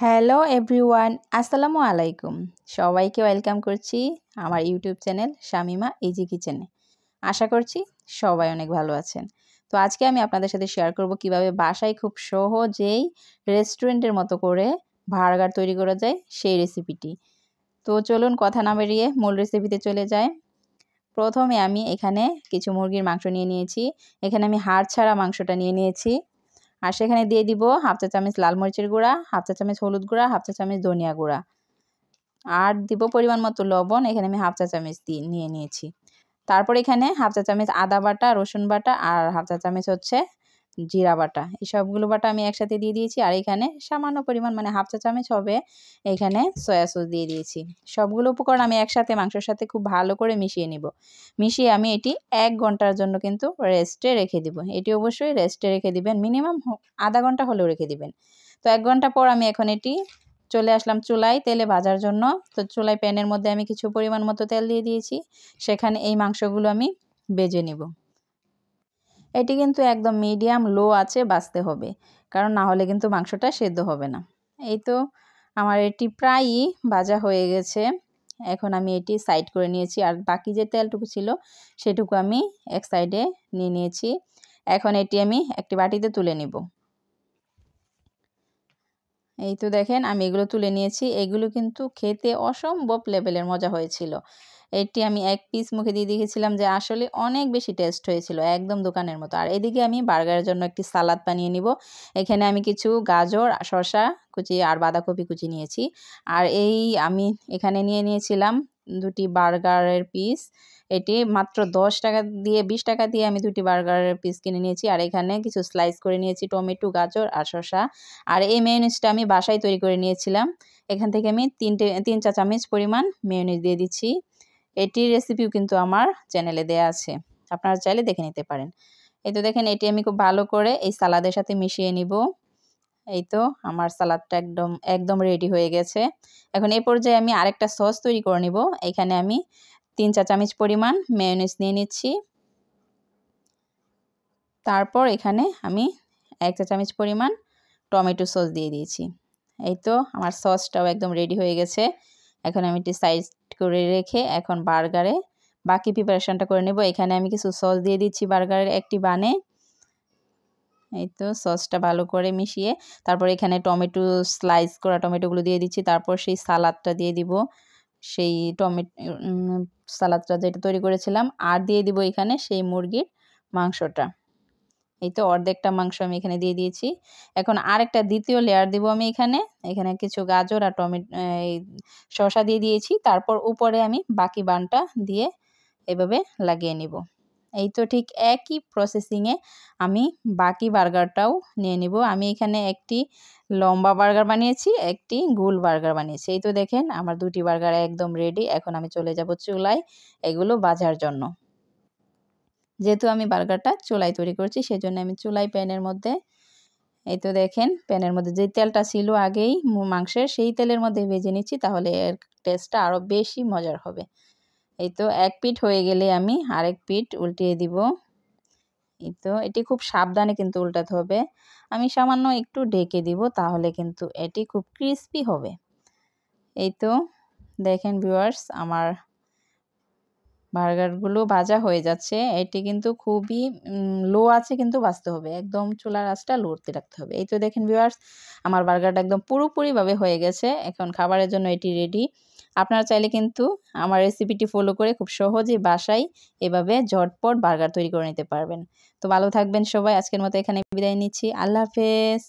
Hello everyone, আসসালামু আলাইকুম। সবাইকে ওয়েলকাম করছি আমার ইউটিউব চ্যানেল শামিমা ইজি কিচেনে। আশা করছি সবাই অনেক ভালো আছেন। তো আজকে আমি আপনাদের সাথে শেয়ার করব কিভাবে বাসায় খুব সহজেই রেস্টুরেন্টের মতো করে বার্গার তৈরি করা যায় সেই রেসিপিটি। তো চলুন কথা না বাড়িয়ে মূল রেসিপিতে চলে যাই। প্রথমে আমি এখানে কিছু মুরগির মাংস নিয়ে নিয়েছি। এখানে আমি হাড় ছাড়া মাংসটা নিয়ে নিয়েছি। আর সেখানে দিয়ে দিব হাফ চা চামচ লাল মরিচের গুঁড়া, হাফ চা চামচ হলুদ গুঁড়া, হাফ চা চামচ ধনিয়া গুঁড়া, আর দিব পরিমাণ মতো লবণ। এখানে আমি হাফ চা চামচ নিয়ে নিয়েছি। তারপর এখানে হাফ চা চামচ আদা বাটা, রসুন বাটা আর হাফ চা চামচ হচ্ছে জিরা বাটা। এই সবগুলো বাটা আমি একসাথে দিয়ে দিয়েছি। আর এখানে সামান্য পরিমাণ মানে হাফ চা চামচ হবে এখানে সয়া সস দিয়ে দিয়েছি। সবগুলো উপকরণ আমি একসাথে মাংসের সাথে খুব ভালো করে মিশিয়ে নিব। মিশিয়ে আমি এটি 1 ঘন্টার জন্য কিন্তু রেস্টে রেখে দিব। এটি অবশ্যই রেস্টে রেখে দিবেন, মিনিমাম আধা ঘন্টা হলেও রেখে দিবেন। তো 1 ঘন্টা পর আমি এখন এটি চলে আসলাম চুলায় তেলে ভাজার জন্য। তো চুলায় প্যানের মধ্যে আমি কিছু পরিমাণ মতো তেল দিয়ে দিয়েছি। সেখানে এই মাংসগুলো আমি ভেজে নিব। এটি কিন্তু একদম মিডিয়াম লো আঁচে ভাজতে হবে, কারণ না হলে কিন্তু মাংসটা সেদ্ধ হবে না। এই তো আমার এটি প্রায়ই ভাজা হয়ে গেছে। এখন আমি এটি সাইড করে নিয়েছি। আর বাকি যে তেলটুকু ছিল সেটুকু আমি এক সাইডে নিয়ে নিয়েছি। এখন এটি আমি একটি বাটিতে তুলে নিব। এই তো দেখেন আমি এগুলো তুলে নিয়েছি। এগুলো কিন্তু খেতে অসম্ভব লেভেলের মজা হয়েছিল। এটি আমি এক পিস মুখে দিয়ে দেখেছিলাম যে আসলে অনেক বেশি টেস্ট হয়েছিল, একদম দোকানের মতো। আর এদিকে আমি বার্গারের জন্য একটি সালাদ বানিয়ে নিব। এখানে আমি কিছু গাজর, শসা কুচি আর বাঁধাকপি কুচি নিয়েছি। আর আমি এখানে নিয়ে নিয়েছিলাম 2টি বার্গারের পিস। এটি মাত্র 10 টাকা দিয়ে 20 টাকা দিয়ে আমি 2টি বার্গারের পিস কিনে নিয়েছি। আর এখানে কিছু স্লাইস করে নিয়েছি টমেটো, গাজর আর শসা। আর এই মেয়োনিজটা আমি বাসায় তৈরি করে নিয়েছিলাম। এখান থেকে আমি 3 চা চামচ পরিমাণ মেয়োনিজ দিয়ে দিচ্ছি। এটির রেসিপিও কিন্তু আমার চ্যানেলে দেয়া আছে, আপনারা চাইলে দেখে নিতে পারেন। এই তো দেখেন এটি আমি খুব ভালো করে এই সালাদের সাথে মিশিয়ে নিব। এই তো আমার সালাদটা একদম একদম রেডি হয়ে গেছে। এখন এই পর্যায়ে আমি আরেকটা সস তৈরি করে নিব। এখানে আমি 3 চা চামচ পরিমাণ মেয়োনিজ নিয়ে নিচ্ছি। তারপর এখানে আমি 1 চা চামচ পরিমাণ টমেটো সস দিয়ে দিয়েছি। এই তো আমার সসটাও একদম রেডি হয়ে গেছে। এখন আমি এটি সাইড করে রেখে এখন বার্গারে বাকি প্রিপারেশনটা করে নেব। এখানে আমি কিছু সস দিয়ে দিচ্ছি বার্গারের একটি বানে। এই তো সসটা ভালো করে মিশিয়ে তারপর এখানে টমেটো স্লাইস করা টমেটোগুলো দিয়ে দিচ্ছি। তারপর সেই সালাদটা দিয়ে দিব, সেই সালাদটা যেটা তৈরি করেছিলাম। আর দিয়ে দিব এখানে সেই মুরগির মাংসটা। এই তো অর্ধেকটা মাংস আমি এখানে দিয়ে দিয়েছি। এখন আরেকটা দ্বিতীয় লেয়ার দিব আমি এখানে। এখানে কিছু গাজর আর শসা দিয়ে দিয়েছি। তারপর উপরে আমি বাকি বানটা দিয়ে এভাবে লাগিয়ে নিব। এই তো ঠিক একই প্রসেসিংয়ে আমি বাকি বার্গারটাও নিয়ে নিব। আমি এখানে একটি লম্বা বার্গার বানিয়েছি, একটি গোল বার্গার বানিয়েছি। এই তো দেখেন আমার 2টি বার্গার একদম রেডি। এখন আমি চলে যাব চুলায় এগুলো ভাজার জন্য। যেহেতু আমি বার্গারটা চুলায় তৈরি করছি সেজন্য আমি চুলায় প্যানের মধ্যে, এই তো দেখেন প্যানের মধ্যে যে তেলটা ছিল আগেই মাংসের সেই তেলের মধ্যে ভেজে নিচ্ছি, তাহলে এর টেস্টটা আরও বেশি মজার হবে। এই তো এক পিঠ হয়ে গেলে আমি আরেক পিঠ উল্টিয়ে দিব। এই তো এটি খুব সাবধানে কিন্তু উল্টাতে হবে। আমি সামান্য একটু ঢেকে দিব, তাহলে কিন্তু এটি খুব ক্রিস্পি হবে। এই তো দেখেন ভিউয়ার্স আমার বার্গারগুলো ভাজা হয়ে যাচ্ছে। এটি কিন্তু খুবই লো আছে কিন্তু ভাজতে হবে, একদম চুলার আঁচটা লোতে রাখতে হবে। এই তো দেখেন ভিউয়ার্স আমার বার্গারটা একদম পুরোপুরিভাবে হয়ে গেছে। এখন খাবারের জন্য এটি রেডি। আপনারা চাইলে কিন্তু আমার রেসিপিটি ফলো করে খুব সহজেই বাসায় এভাবে ঝটপট বার্গার তৈরি করে নিতে পারবেন। তো ভালো থাকবেন সবাই। আজকের মতো এখানে বিদায় নিচ্ছি। আল্লাহ হাফেজ।